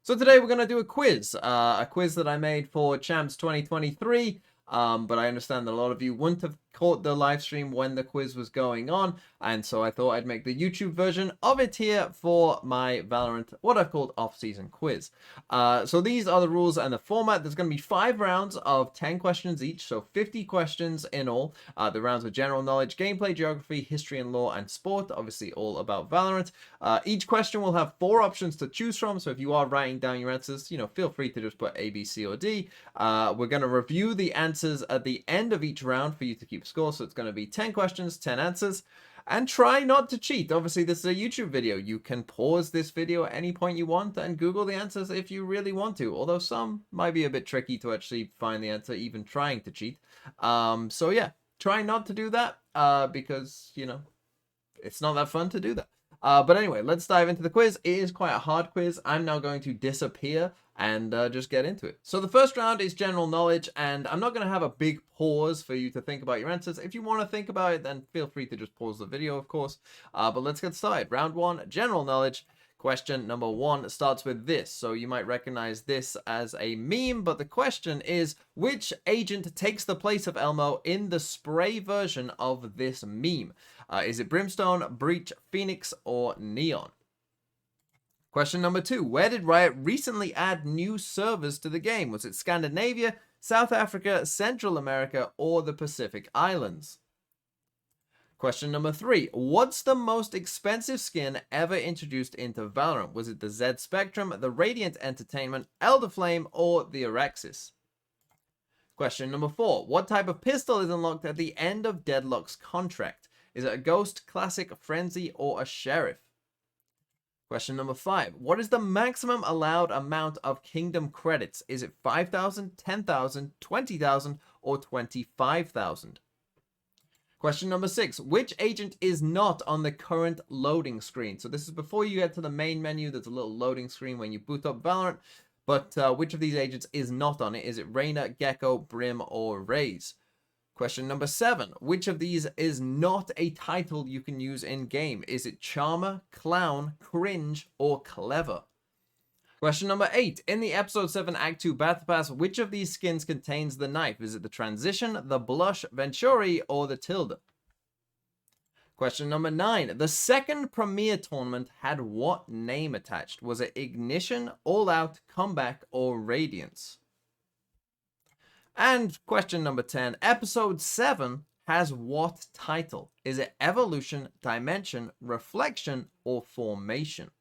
So today we're going to do a quiz that I made for Champs 2023. But I understand that a lot of you wouldn't have caught the live stream when the quiz was going on, and so I thought I'd make the YouTube version of it here for my Valorant, what I've called off-season quiz. So these are the rules and the format. There's going to be 5 rounds of 10 questions each, so 50 questions in all. The rounds are general knowledge, gameplay, geography, history and lore, and sport, obviously all about Valorant. Each question will have 4 options to choose from, so if you are writing down your answers, feel free to just put A, B, C, or D. We're going to review the answers at the end of each round for you to keep score, so it's going to be 10 questions, 10 answers, and try not to cheat. Obviously, this is a YouTube video. You can pause this video at any point you want and Google the answers if you really want to, although some might be a bit tricky to actually find the answer even trying to cheat. So yeah, try not to do that because, it's not that fun to do that. But anyway, let's dive into the quiz. It is quite a hard quiz. I'm now going to disappear and just get into it. So the first round is general knowledge, and I'm not going to have a big pause for you to think about your answers. If you want to think about it, then feel free to just pause the video, of course. But let's get started. Round 1, general knowledge. Question number 1 starts with this. So you might recognize this as a meme, but the question is, which agent takes the place of Elmo in the spray version of this meme? Is it Brimstone, Breach, Phoenix, or Neon? Question number 2. Where did Riot recently add new servers to the game? Was it Scandinavia, South Africa, Central America, or the Pacific Islands? Question number 3. What's the most expensive skin ever introduced into Valorant? Was it the Z Spectrum, the Radiant Entertainment, Elder Flame, or the Arexis? Question number 4. What type of pistol is unlocked at the end of Deadlock's contract? Is it a Ghost, Classic, Frenzy, or a Sheriff? Question number 5. What is the maximum allowed amount of Kingdom credits? Is it 5,000, 10,000, 20,000, or 25,000? Question number 6. Which agent is not on the current loading screen? So this is before you get to the main menu. There's a little loading screen when you boot up Valorant. But which of these agents is not on it? Is it Reyna, Gekko, Brim, or Raze? Question number 7. Which of these is not a title you can use in-game? Is it Charmer, Clown, Cringe, or Clever? Question number 8. In the Episode 7 Act 2 Battlepass, which of these skins contains the knife? Is it the Transition, the Blush, Venturi, or the Tilde? Question number 9. The second Premier tournament had what name attached? Was it Ignition, All Out, Comeback, or Radiance? And question number 10, Episode 7 has what title? Is it Evolution, Dimension, Reflection, or Formation?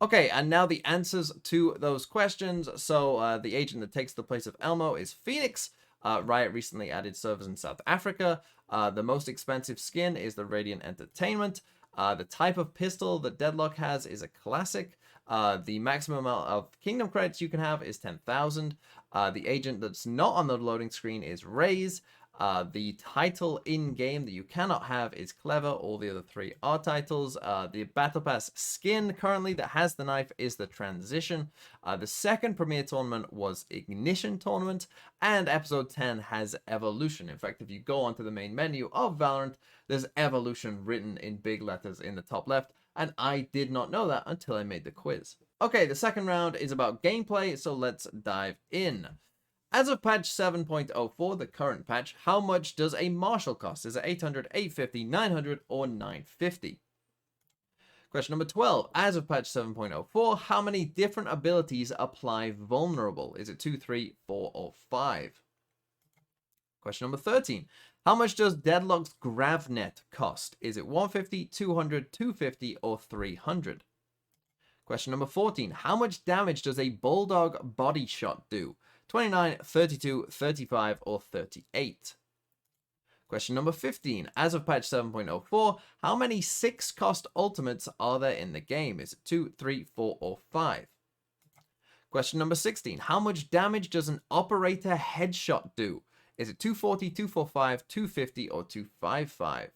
Okay, and now the answers to those questions. So the agent that takes the place of Elmo is Phoenix. Riot recently added servers in South Africa. The most expensive skin is the Radiant Entertainment. The type of pistol that Deadlock has is a Classic. The maximum amount of Kingdom credits you can have is 10,000. The agent that's not on the loading screen is Raze. The title in-game that you cannot have is Clever. All the other 3 are titles. The Battle Pass skin currently that has the knife is the Transition. The second Premier tournament was Ignition Tournament. And Episode 10 has Evolution. In fact, if you go onto the main menu of Valorant, there's Evolution written in big letters in the top left. And I did not know that until I made the quiz. Okay, the second round is about gameplay, so let's dive in. As of patch 7.04, the current patch, how much does a Marshal cost? Is it 800, 850, 900, or 950? Question number 12. As of patch 7.04, how many different abilities apply vulnerable? Is it 2, 3, 4, or 5? Question number 13. How much does Deadlock's Gravnet cost? Is it 150, 200, 250, or 300? Question number 14. How much damage does a Bulldog body shot do? 29, 32, 35, or 38? Question number 15. As of patch 7.04, how many 6-cost ultimates are there in the game? Is it 2, 3, 4, or 5? Question number 16. How much damage does an operator headshot do? Is it 240, 245, 250, or 255?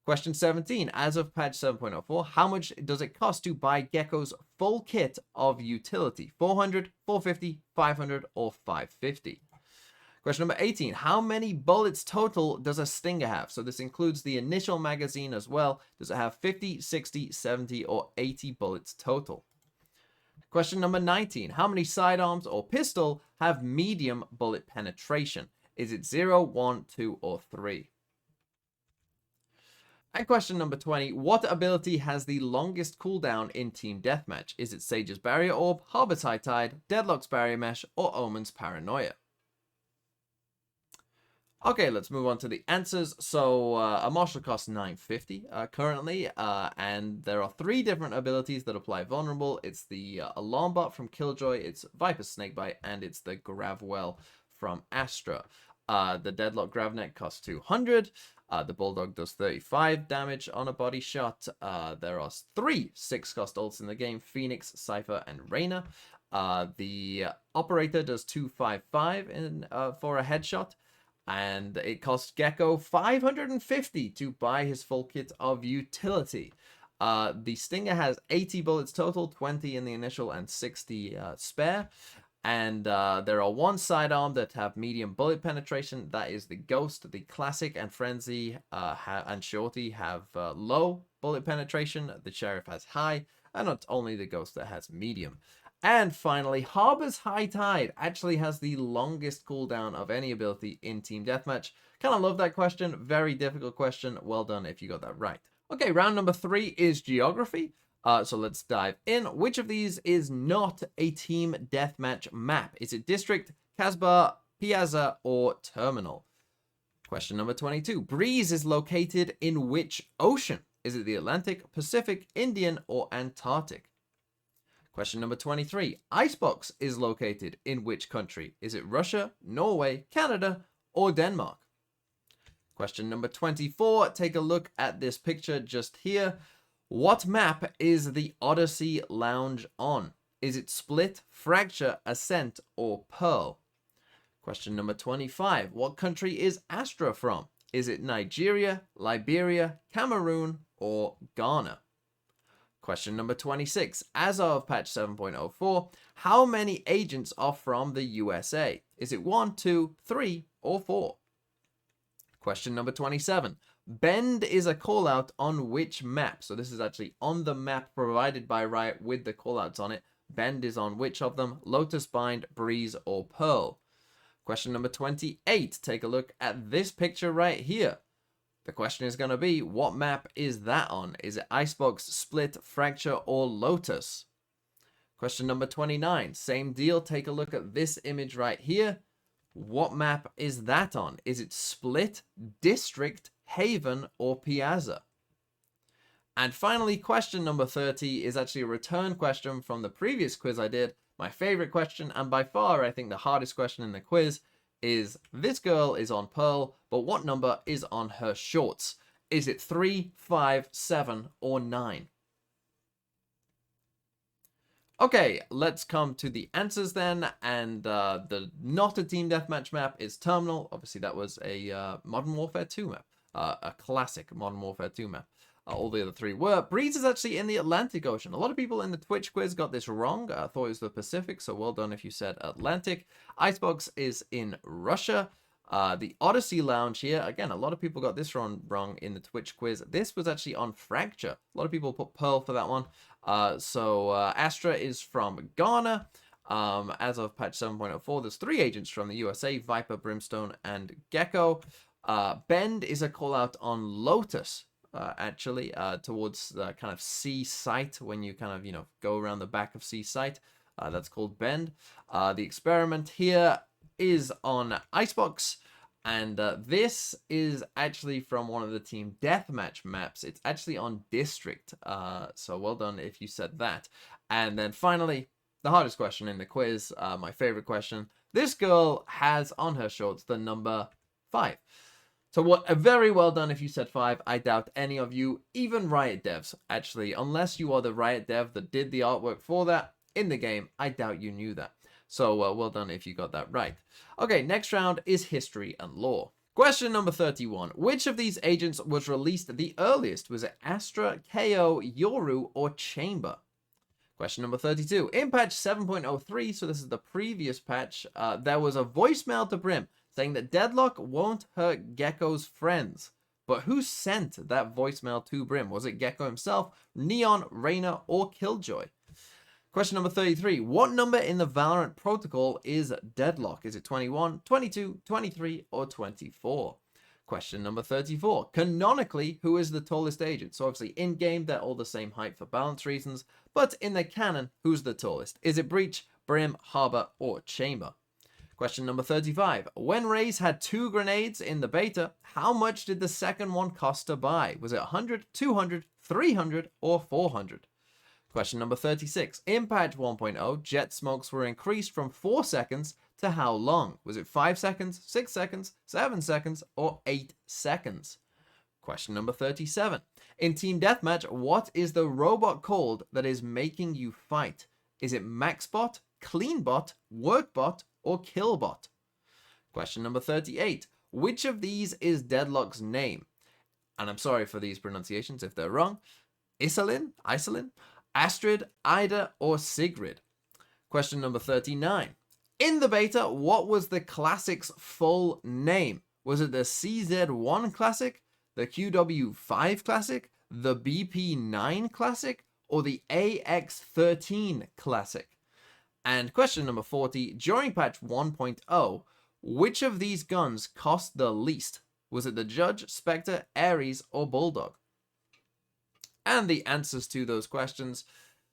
Question 17. As of patch 7.04, how much does it cost to buy Gekko's full kit of utility? 400, 450, 500, or 550? Question number 18. How many bullets total does a Stinger have? So this includes the initial magazine as well. Does it have 50, 60, 70, or 80 bullets total? Question number 19. How many sidearms or pistol have medium bullet penetration? Is it 0, 1, 2, or 3? And question number 20. What ability has the longest cooldown in Team Deathmatch? Is it Sage's Barrier Orb, Harbor's High Tide, Deadlock's Barrier Mesh, or Omen's Paranoia? Okay, let's move on to the answers. So, a marshal costs 950 currently, and there are 3 different abilities that apply vulnerable. It's the Alarm Bot from Killjoy, it's Viper's Snakebite, and it's the Gravwell from Astra. The Deadlock Gravnet costs 200. The Bulldog does 35 damage on a body shot. There are 3 6-cost ults in the game, Phoenix, Cypher, and Reyna. The Operator does 255 for a headshot. And it costs Gekko 550 to buy his full kit of utility. The Stinger has 80 bullets total, 20 in the initial and 60 spare. And there are 1 sidearm that have medium bullet penetration. That is the Ghost. The Classic and Frenzy and Shorty have low bullet penetration. The Sheriff has high. And not only the Ghost that has medium. And finally, Harbor's High Tide actually has the longest cooldown of any ability in Team Deathmatch. Kind of love that question. Very difficult question. Well done if you got that right. Okay, round number 3 is Geography. So let's dive in. Which of these is not a Team Deathmatch map? Is it District, Casbah, Piazza, or Terminal? Question number 22. Breeze is located in which ocean? Is it the Atlantic, Pacific, Indian, or Antarctic? Question number 23. Icebox is located in which country? Is it Russia, Norway, Canada, or Denmark? Question number 24. Take a look at this picture just here. What map is the Odyssey Lounge on? Is it Split, Fracture, Ascent, or Pearl? Question number 25. What country is Astra from? Is it Nigeria, Liberia, Cameroon, or Ghana? Question number 26. As of patch 7.04, how many agents are from the USA? Is it 1, 2, 3, or 4? Question number 27. Bend is a callout on which map? So this is actually on the map provided by Riot with the callouts on it. Bend is on which of them? Lotus Bind, Breeze, or Pearl? Question number 28. Take a look at this picture right here. The question is going to be, what map is that on? Is it Icebox, Split, Fracture, or Lotus? Question number 29. Same deal. Take a look at this image right here. What map is that on? Is it Split, District, Haven, or Piazza? And finally, question number 30 is actually a return question from the previous quiz I did. My favorite question, and by far, I think the hardest question in the quiz, is this girl is on Pearl, but what number is on her shorts? Is it 3, 5, 7, or 9? Okay, let's come to the answers then, and the not a Team Deathmatch map is Terminal. Obviously, that was a Modern Warfare 2 map, a classic Modern Warfare 2 map. All the other 3 were. Breeze is actually in the Atlantic Ocean. A lot of people in the Twitch quiz got this wrong. I thought it was the Pacific, so well done if you said Atlantic. Icebox is in Russia. The Odyssey Lounge here, again, a lot of people got this wrong in the Twitch quiz. This was actually on Fracture. A lot of people put Pearl for that one. Astra is from Ghana. As of patch 7.04, there's 3 agents from the USA, Viper, Brimstone, and Gekko. Bend is a call out on Lotus. Actually, towards the kind of C site, when you kind of, go around the back of C site. That's called Bend. The experiment here is on Icebox, and this is actually from one of the Team Deathmatch maps. It's actually on District, so well done if you said that. And then finally, the hardest question in the quiz, my favorite question. This girl has on her shorts the number 5. So very well done if you said 5. I doubt any of you, even Riot devs, actually, unless you are the Riot dev that did the artwork for that in the game, I doubt you knew that. So well done if you got that right. Okay, next round is History and Lore. Question number 31. Which of these agents was released the earliest? Was it Astra, KO, Yoru, or Chamber? Question number 32. In patch 7.03, so this is the previous patch, there was a voicemail to Brim saying that Deadlock won't hurt Gekko's friends. But who sent that voicemail to Brim? Was it Gekko himself, Neon, Reyna, or Killjoy? Question number 33. What number in the Valorant protocol is Deadlock? Is it 21, 22, 23, or 24? Question number 34. Canonically, who is the tallest agent? So obviously in-game, they're all the same height for balance reasons. But in the canon, who's the tallest? Is it Breach, Brim, Harbor, or Chamber? Question number 35. When Raze had 2 grenades in the beta, how much did the second one cost to buy? Was it 100, 200, 300, or 400? Question number 36. In patch 1.0, Jett smokes were increased from 4 seconds to how long? Was it 5 seconds, 6 seconds, 7 seconds, or 8 seconds? Question number 37. In Team Deathmatch, what is the robot called that is making you fight? Is it Maxbot, Cleanbot, Workbot, or Killbot? Question number 38. Which of these is Deadlock's name? And I'm sorry for these pronunciations if they're wrong. Iselin, Astrid, Ida, or Sigrid? Question number 39. In the beta, what was the Classic's full name? Was it the CZ1 Classic, the QW5 Classic, the BP9 Classic, or the AX13 Classic? And question number 40. During patch 1.0, which of these guns cost the least? Was it the Judge, Spectre, Ares, or Bulldog? And the answers to those questions.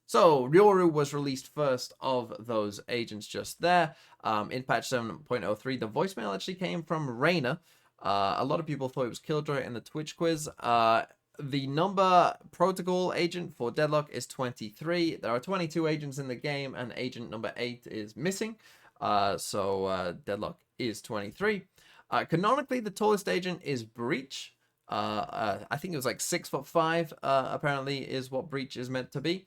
So, Ryoru was released first of those agents just there. In patch 7.03, the voicemail actually came from Reyna. A lot of people thought it was Killjoy in the Twitch quiz. The number protocol agent for Deadlock is 23. There are 22 agents in the game, and agent number 8 is missing. So, Deadlock is 23. Canonically, the tallest agent is Breach. I think it was like 6'5", apparently is what Breach is meant to be.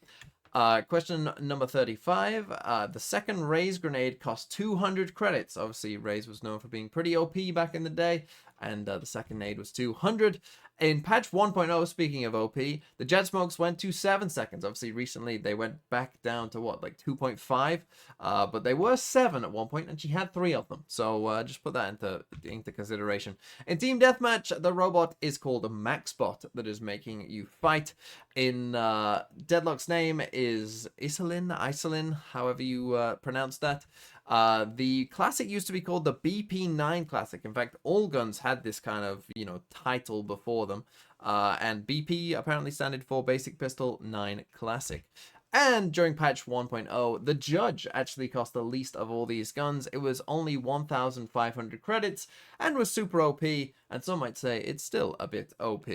Question number 35. The second Raze grenade cost 200 credits. Obviously, Raze was known for being pretty OP back in the day, and the second nade was 200. In patch 1.0, speaking of OP, the Jett smokes went to 7 seconds. Obviously, recently they went back down to what, like 2.5? But they were 7 at one point, and she had 3 of them. So just put that into consideration. In Team Deathmatch, the robot is called a Maxbot that is making you fight. In Deadlock's name is Iselin, however you pronounce that. The classic used to be called the BP9 Classic. In fact, all guns had this kind of, title before them. And BP apparently standard for Basic Pistol 9 Classic. And during patch 1.0, the Judge actually cost the least of all these guns. It was only 1,500 credits and was super OP. And some might say it's still a bit OP.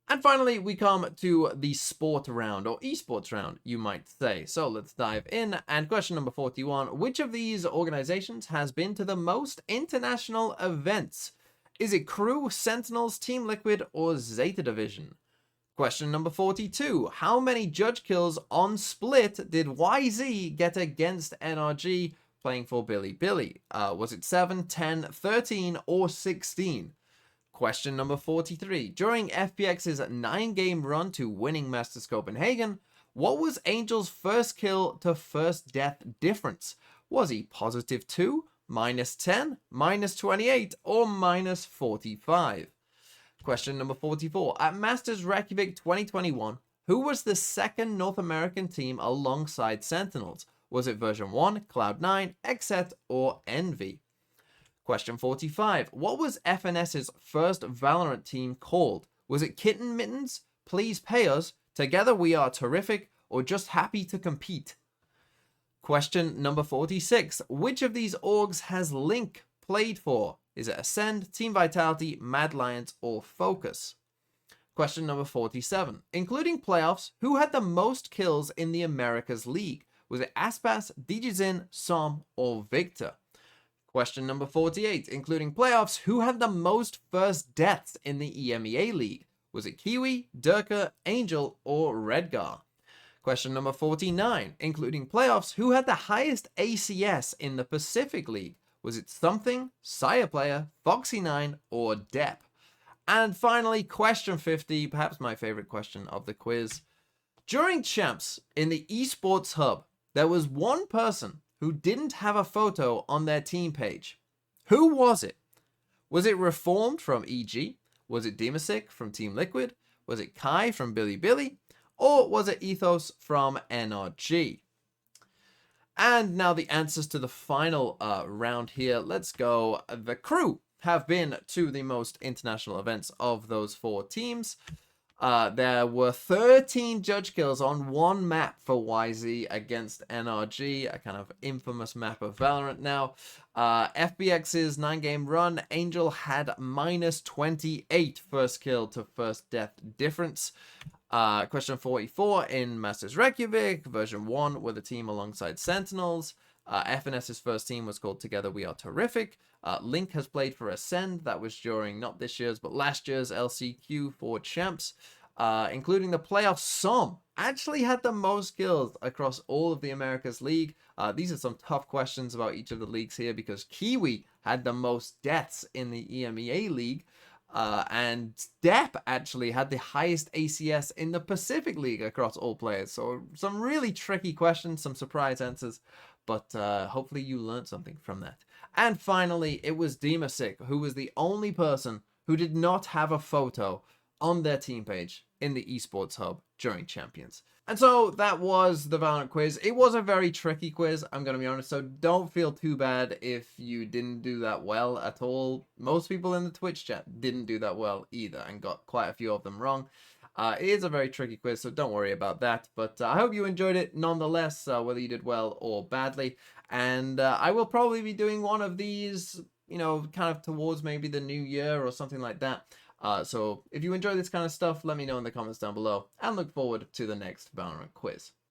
And finally, we come to the sport round, or esports round, you might say. So let's dive in. And question number 41, which of these organizations has been to the most international events? Is it Crew, Sentinels, Team Liquid, or Zeta Division? Question number 42, how many judge kills on split did Whzy get against NRG playing for Billy? Was it 7, 10, 13, or 16? Question number 43. During FPX's 9-game run to winning Masters Copenhagen, what was Angel's first kill to first death difference? Was he +2, -10, -28, or -45? Question number 44. At Masters Reykjavik 2021, who was the second North American team alongside Sentinels? Was it version 1, Cloud9, Xset, or Envy? Question 45. What was FNS's first Valorant team called? Was it Kitten Mittens, Please Pay Us, Together We Are Terrific, or Just Happy to Compete? Question number 46. Which of these orgs has Link played for? Is it Ascend, Team Vitality, Mad Lions, or Focus? Question number 47. Including playoffs, who had the most kills in the Americas League? Was it Aspas, DigiZin, Som, or Victor? Question number 48. Including playoffs, who had the most first deaths in the EMEA League? Was it Kiwi, Durka, Angel, or Redgar? Question number 49. Including playoffs, who had the highest ACS in the Pacific League? Was it Something, Sire Player, Foxy9, or Depp? And finally, question 50, perhaps my favorite question of the quiz. During Champs in the Esports Hub, there was one person who didn't have a photo on their team page. Who was it? Was it Reformed from EG? Was it Demasic from Team Liquid? Was it Kai from Billy? Or was it Ethos from NRG? And now the answers to the final round here. Let's go. The crew have been to the most international events of those 4 teams. There were 13 judge kills on one map for Whzy against NRG, a kind of infamous map of Valorant now. FBX's 9-game run, Angel had -28 first kill to first death difference. Question 44 in Masters Reykjavik, version 1, with a team alongside Sentinels. FNS's first team was called Together We Are Terrific. Link has played for Ascend. That was during not this year's, but last year's LCQ for Champs. Including the playoff Som actually had the most kills across all of the Americas League. These are some tough questions about each of the leagues here because Kiwi had the most deaths in the EMEA League. And Depp actually had the highest ACS in the Pacific League across all players. So some really tricky questions, some surprise answers, but hopefully you learned something from that. And finally, it was Demasic, who was the only person who did not have a photo on their team page in the Esports Hub during Champions. And so that was the Valorant quiz. It was a very tricky quiz, I'm going to be honest, so don't feel too bad if you didn't do that well at all. Most people in the Twitch chat didn't do that well either and got quite a few of them wrong. It is a very tricky quiz, so don't worry about that. But I hope you enjoyed it nonetheless, whether you did well or badly. And I will probably be doing one of these, you know, kind of towards maybe the new year or something like that. So if you enjoy this kind of stuff, let me know in the comments down below, and look forward to the next Valorant quiz.